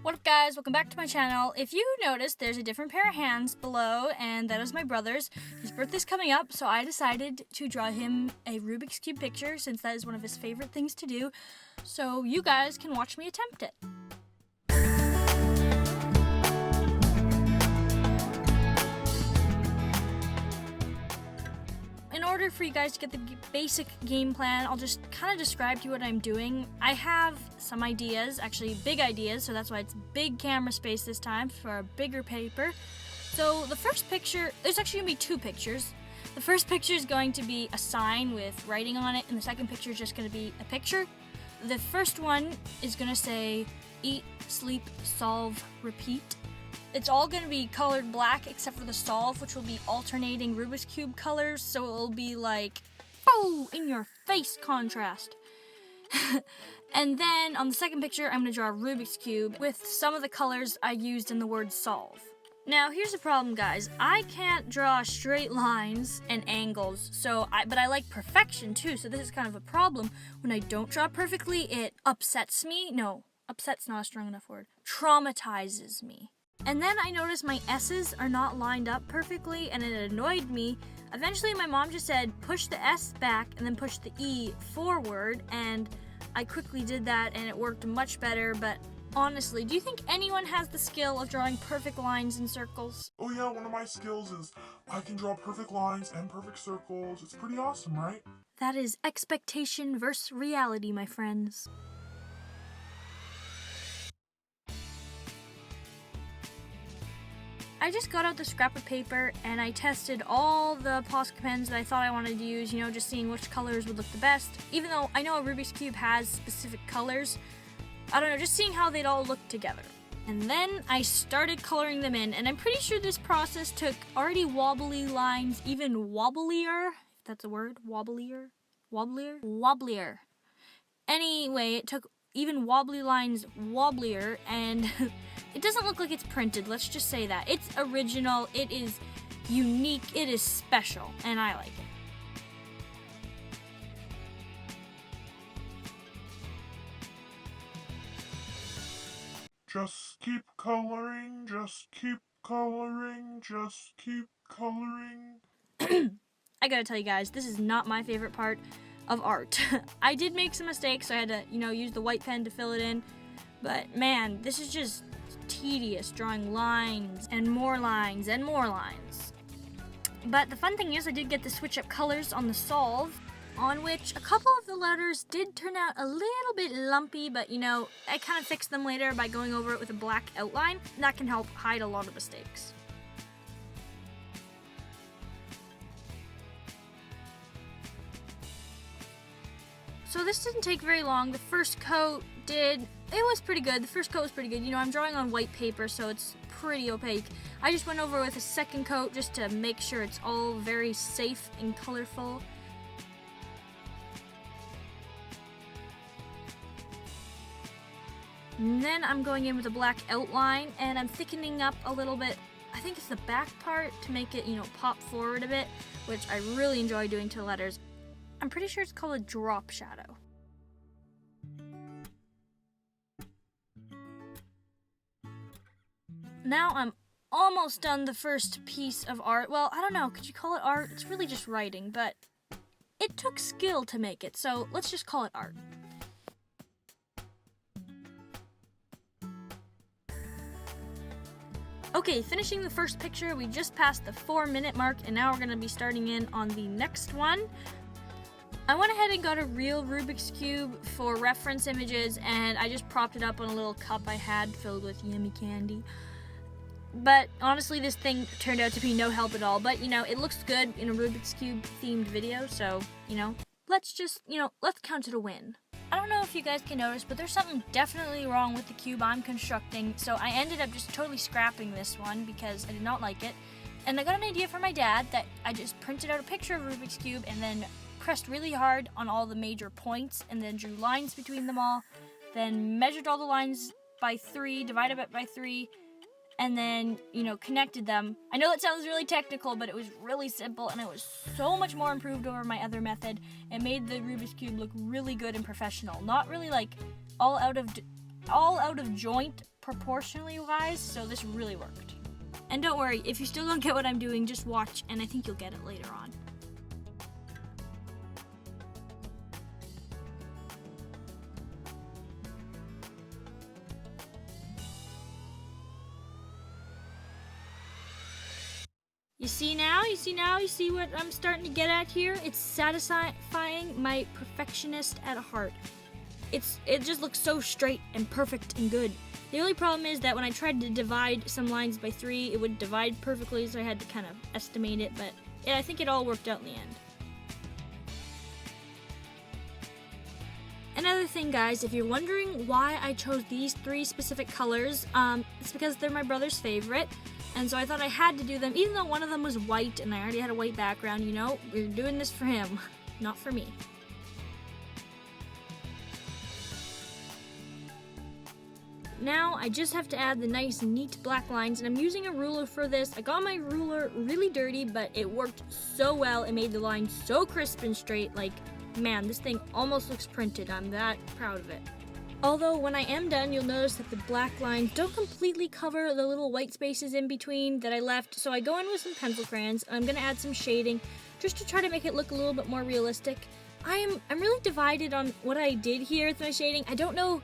What up guys, welcome back to my channel. If you noticed, there's a different pair of hands below, and that is my brother's. His birthday's coming up, so I decided to draw him a Rubik's Cube picture since that is one of his favorite things to do, so you guys can watch me attempt it. In order for you guys to get the basic game plan, I'll just kind of describe to you what I'm doing. I have some ideas, actually big ideas, so that's why it's big camera space this time for a bigger paper. So the first picture, there's actually going to be two pictures. The first picture is going to be a sign with writing on it, and the second picture is just going to be a picture. The first one is going to say, eat, sleep, solve, repeat. It's all going to be colored black except for the solve, which will be alternating Rubik's Cube colors, so it'll be like, oh, in your face contrast. And then on the second picture, I'm going to draw a Rubik's Cube with some of the colors I used in the word solve. Now, here's the problem, guys. I can't draw straight lines and angles, but I like perfection too, so this is kind of a problem. When I don't draw perfectly, it upsets me. No, upset's not a strong enough word. Traumatizes me. And then I noticed my S's are not lined up perfectly, and it annoyed me. Eventually, my mom just said, push the S back and then push the E forward, and I quickly did that, and it worked much better. But honestly, do you think anyone has the skill of drawing perfect lines and circles? Oh yeah, one of my skills is I can draw perfect lines and perfect circles. It's pretty awesome, right? That is expectation versus reality, my friends. I just got out the scrap of paper and I tested all the Posca pens that I thought I wanted to use, just seeing which colors would look the best. Even though I know a Rubik's Cube has specific colors, I don't know, just seeing how they'd all look together. And then I started coloring them in, and I'm pretty sure this process took already wobbly lines even wobblier, if that's a word, wobblier. Anyway, it took even wobbly lines wobblier, and it doesn't look like it's printed, let's just say that. It's original, it is unique, it is special, and I like it. Just keep coloring, just keep coloring, just keep coloring. I gotta tell you guys, this is not my favorite part of art. I did make some mistakes, so I had to, use the white pen to fill it in. But man, this is just tedious, drawing lines and more lines and more lines. But the fun thing is I did get to switch up colors on the solve, on which a couple of the letters did turn out a little bit lumpy, but I kind of fixed them later by going over it with a black outline. That can help hide a lot of mistakes. So this didn't take very long. The first coat it was pretty good. The first coat was pretty good. I'm drawing on white paper, so it's pretty opaque. I just went over with a second coat just to make sure it's all very safe and colorful. And then I'm going in with a black outline, and I'm thickening up a little bit. I think it's the back part to make it, pop forward a bit, which I really enjoy doing to the letters. I'm pretty sure it's called a drop shadow. Now I'm almost done the first piece of art. Well, I don't know, could you call it art? It's really just writing, but it took skill to make it, so let's just call it art. Okay, finishing the first picture, we just passed the 4-minute mark, and now we're going to be starting in on the next one. I went ahead and got a real Rubik's Cube for reference images, and I just propped it up on a little cup I had filled with yummy candy. But honestly, this thing turned out to be no help at all. But, it looks good in a Rubik's Cube themed video, so, let's count it a win. I don't know if you guys can notice, but there's something definitely wrong with the cube I'm constructing, so I ended up just totally scrapping this one because I did not like it. And I got an idea from my dad that I just printed out a picture of Rubik's Cube and then pressed really hard on all the major points and then drew lines between them all, then measured all the lines by 3, divided it by 3, and then, connected them. I know that sounds really technical, but it was really simple, and it was so much more improved over my other method. It made the Rubik's Cube look really good and professional. Not really like all out of joint proportionally wise, so this really worked. And don't worry, if you still don't get what I'm doing, just watch, and I think you'll get it later on. You see what I'm starting to get at here? It's satisfying my perfectionist at heart. It just looks so straight and perfect and good. The only problem is that when I tried to divide some lines by 3, it would divide perfectly, so I had to kind of estimate it, but yeah, I think it all worked out in the end. Another thing, guys, if you're wondering why I chose these 3 specific colors, it's because they're my brother's favorite, and so I thought I had to do them, even though one of them was white and I already had a white background, you know, we're doing this for him, not for me. Now, I just have to add the nice, neat black lines, and I'm using a ruler for this. I got my ruler really dirty, but it worked so well. It made the lines so crisp and straight. Like, man, this thing almost looks printed. I'm that proud of it. Although, when I am done, you'll notice that the black lines don't completely cover the little white spaces in between that I left, so I go in with some pencil crayons, and I'm going to add some shading just to try to make it look a little bit more realistic. I'm really divided on what I did here with my shading. I don't know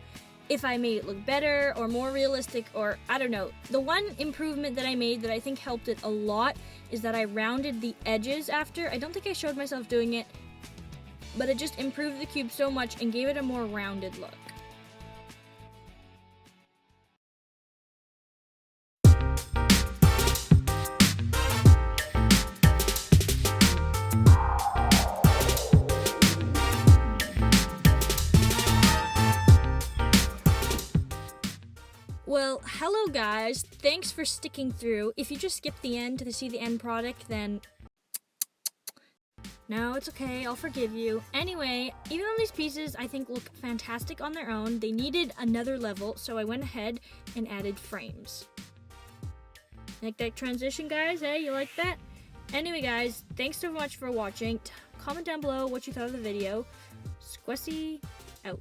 if I made it look better or more realistic, or I don't know. The one improvement that I made that I think helped it a lot is that I rounded the edges after. I don't think I showed myself doing it, but it just improved the cube so much and gave it a more rounded look. Well, hello guys, thanks for sticking through. If you just skipped the end to see the end product, then no, it's okay, I'll forgive you. Anyway, even though these pieces I think look fantastic on their own, they needed another level, so I went ahead and added frames. Like that transition, guys? Hey, you like that? Anyway guys, thanks so much for watching. Comment down below what you thought of the video. Squessy out.